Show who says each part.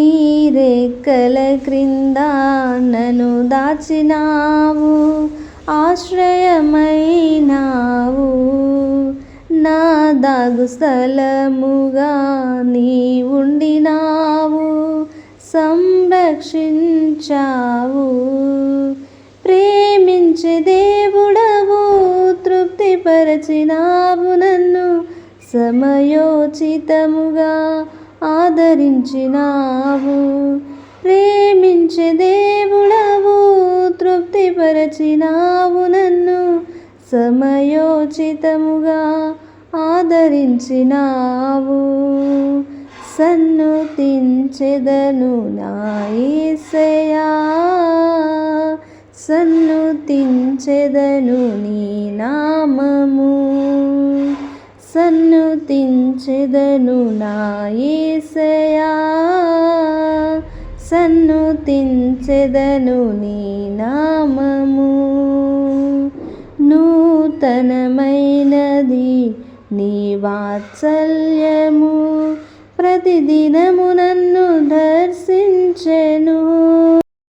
Speaker 1: నీ రెక్కల క్రింద నన్ను దాచినావు, ఆశ్రయమైనావు. నా దాగు స్థలముగా నీ ఉండినావు, సంరక్షించావు. ప్రేమించే దేవుడవు, తృప్తిపరచినావు నన్ను, సమయోచితముగా ఆదరించినావు. ప్రేమించే దేవుడవు, తృప్తిపరచినావు నన్ను, సమయోచితముగా ఆదరించినావు. సన్నుతించెదను నా యేసయ్యా, సన్నుతించెదను నీ నామము, సన్నుతించెదను నా యేసయ్యా, సన్నుతించెదను నీ నామము. నూతనమైనది నీ వాత్సల్యము, ప్రతిదినము